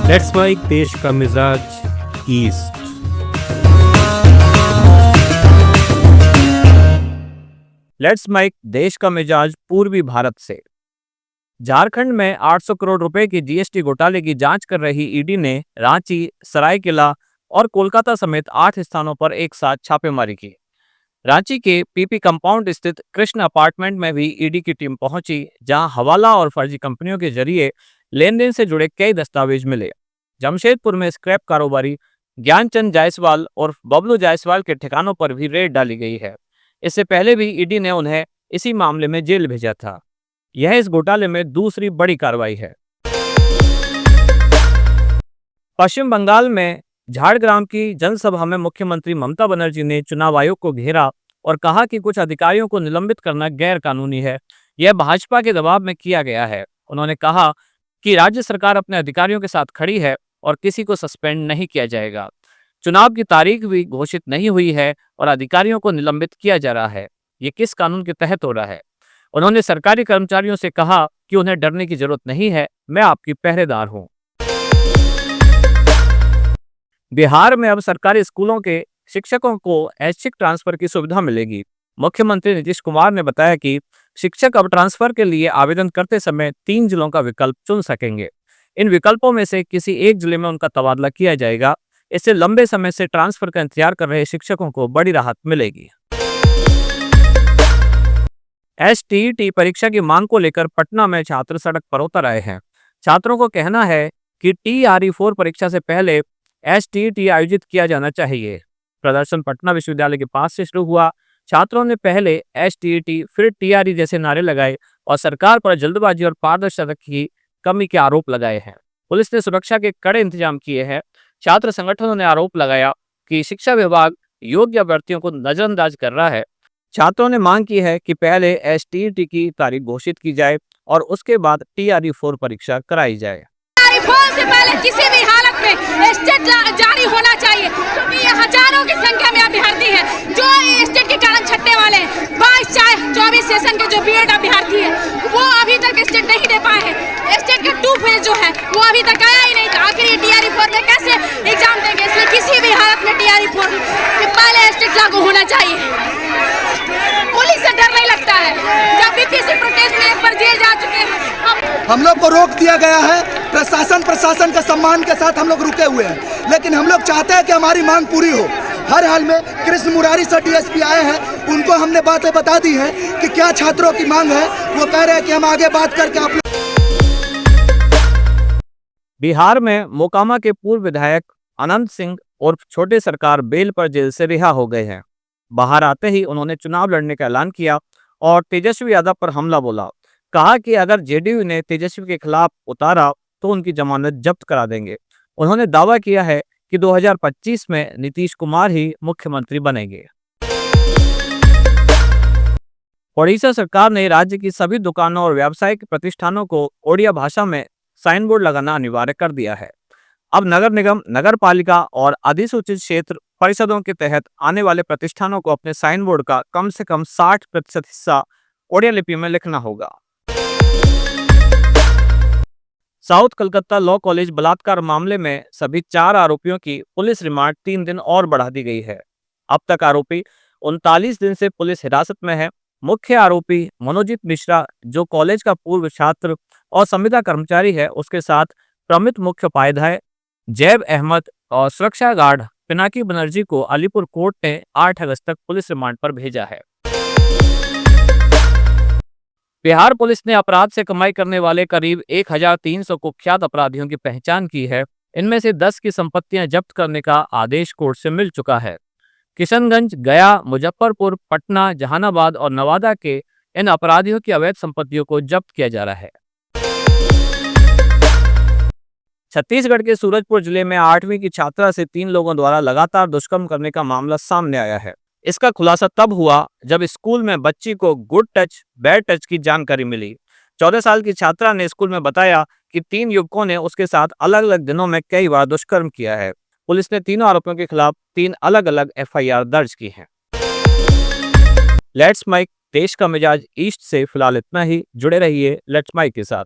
Let's mic देश का मिजाज ईस्ट। लेट्स माइक देश का मिजाज पूर्वी भारत से। झारखंड में 800 करोड़ रुपए की जीएसटी घोटाले की जांच कर रही ईडी ने रांची, सरायकेला और कोलकाता समेत 8 स्थानों पर एक साथ छापेमारी की। रांची के पीपी कंपाउंड स्थित कृष्ण अपार्टमेंट में भी ईडी की टीम पहुंची, जहां हवाला और फर्जी कंपनियों के जरिए लेन देन से जुड़े कई दस्तावेज मिले। जमशेदपुर में स्क्रैप कारोबारी ज्ञानचंद जायसवाल और बबलू जायसवाल के ठिकानों पर भी रेड डाली गई है। इससे पहले भी ईडी ने उन्हें इसी मामले में जेल भेजा था। यह इस घोटाले में दूसरी बड़ी कार्रवाई है। पश्चिम बंगाल में झाड़ग्राम की जनसभा में मुख्यमंत्री ममता बनर्जी ने चुनाव आयोग को घेरा और कहा कि कुछ अधिकारियों को निलंबित करना गैर कानूनी है। यह भाजपा के दबाव में किया गया है। उन्होंने कहा कि राज्य सरकार अपने अधिकारियों के साथ खड़ी है और किसी को सस्पेंड नहीं किया जाएगा। चुनाव की तारीख भी घोषित नहीं हुई है और अधिकारियों को निलंबित किया जा रहा है। ये किस कानून के तहत हो रहा है? उन्होंने सरकारी कर्मचारियों से कहा कि उन्हें डरने की जरूरत नहीं है, मैं आपकी पहरेदार हूं। बिहार में अब सरकारी स्कूलों के शिक्षकों को ऐच्छिक ट्रांसफर की सुविधा मिलेगी। मुख्यमंत्री नीतीश कुमार ने बताया कि शिक्षक अब ट्रांसफर के लिए आवेदन करते समय 3 जिलों का विकल्प चुन सकेंगे। इन विकल्पों में से किसी एक जिले में उनका तबादला किया जाएगा। इससे लंबे समय से ट्रांसफर का इंतजार कर रहे शिक्षकों को बड़ी राहत मिलेगी। एसटीईटी परीक्षा की मांग को लेकर पटना में छात्र सड़क पर उतर आए हैं। छात्रों को कहना है कि TRE-4 परीक्षा से पहले एसटीईटी आयोजित किया जाना चाहिए। प्रदर्शन पटना विश्वविद्यालय के पास से शुरू हुआ। छात्रों ने पहले एसटीईटी फिर TRE जैसे नारे लगाए और सरकार पर जल्दबाजी और पारदर्शिता की कमी के आरोप लगाए हैं। पुलिस ने सुरक्षा के कड़े इंतजाम किए हैं। छात्र संगठनों ने आरोप लगाया कि शिक्षा विभाग योग्य अभ्यर्थियों को नजरअंदाज कर रहा है। छात्रों ने मांग की है कि पहले एसटीईटी की तारीख घोषित की जाए और उसके बाद TRE-4 परीक्षा कराई जाए। से पहले किसी भी हालत में स्टेट जारी होना चाहिए, क्योंकि ये हजारों की संख्या में अभ्यर्थी है जो स्टेट के कारण छटने वाले हैं। 22 चाहे 24 सेशन के जो बीएड अभ्यर्थी है वो अभी तक स्टेट नहीं दे पाए हैं। स्टेट का 2 फेज जो है वो अभी तक आया ही नहीं था। आखिर ये TRE-4 में कैसे एग्जाम देंगे? इसलिए किसी भी हालत में TRE-4 के पहले स्टेट लागू होना चाहिए। पुलिस से डर नहीं लगता है। जब बीपीएससी प्रोटेस्ट में एक बार जेल जा चुके हैं। हम लोग को रोक दिया गया है। प्रशासन के सम्मान के साथ हम लोग रुके हुए हैं, लेकिन हम लोग चाहते हैं कि हमारी मांग पूरी हो। हर हाल में कृष्ण मुरारी सर DSP आए हैं, उनको हमने बातें बता दी हैं कि क्या छात्रों की मांग है। वो कह रहे हैं कि हम आगे बात करके आप। बिहार में मोकामा के पूर्व विधायक अनंत सिंह और छोटे सरकार बेल पर जेल से रिहा हो गए हैं। बाहर आते ही उन्होंने चुनाव लड़ने का ऐलान किया और तेजस्वी यादव पर हमला बोला। कहा कि अगर जेडीयू ने तेजस्वी के खिलाफ उतारा तो उनकी जमानत जब्त करा देंगे। उन्होंने दावा किया है कि 2025 में नीतीश कुमार ही मुख्यमंत्री बनेंगे। ओडिशा सरकार ने राज्य की सभी दुकानों और व्यावसायिक प्रतिष्ठानों को ओडिया भाषा में साइन बोर्ड लगाना अनिवार्य कर दिया है। अब नगर निगम, नगर पालिका और अधिसूचित क्षेत्र परिषदों के तहत आने वाले प्रतिष्ठानों को अपने साइन बोर्ड का कम से कम 60% हिस्सा ओडिया लिपि में लिखना होगा। साउथ कलकत्ता लॉ कॉलेज बलात्कार मामले में सभी 4 आरोपियों की पुलिस रिमांड 3 दिन और बढ़ा दी गई है। अब तक आरोपी 39 दिन से पुलिस हिरासत में है। मुख्य आरोपी मनोजीत मिश्रा, जो कॉलेज का पूर्व छात्र और संविदा कर्मचारी है, उसके साथ प्रमित मुख्योपाध्याय जैब अहमद और सुरक्षा गार्ड पिनाकी बनर्जी को अलीपुर कोर्ट ने 8 अगस्त तक पुलिस रिमांड पर भेजा है। बिहार पुलिस ने अपराध से कमाई करने वाले करीब 1300 कुख्यात अपराधियों की पहचान की है। इनमें से 10 की संपत्तियां जब्त करने का आदेश कोर्ट से मिल चुका है। किशनगंज, गया, मुजफ्फरपुर, पटना, जहानाबाद और नवादा के इन अपराधियों की अवैध संपत्तियों को जब्त किया जा रहा है। छत्तीसगढ़ के सूरजपुर जिले में 8वीं की छात्रा से 3 लोगों द्वारा लगातार दुष्कर्म करने का मामला सामने आया है। इसका खुलासा तब हुआ जब स्कूल में बच्ची को गुड टच, बैड टच की जानकारी मिली। 14 साल की छात्रा ने स्कूल में बताया कि 3 युवकों ने उसके साथ अलग अलग दिनों में कई बार दुष्कर्म किया है। पुलिस ने तीनों आरोपियों के खिलाफ 3 अलग अलग FIR दर्ज की है। लेट्स माइक देश का मिजाज ईस्ट से फिलहाल इतना ही। जुड़े रहिए लेट्स माइक के साथ।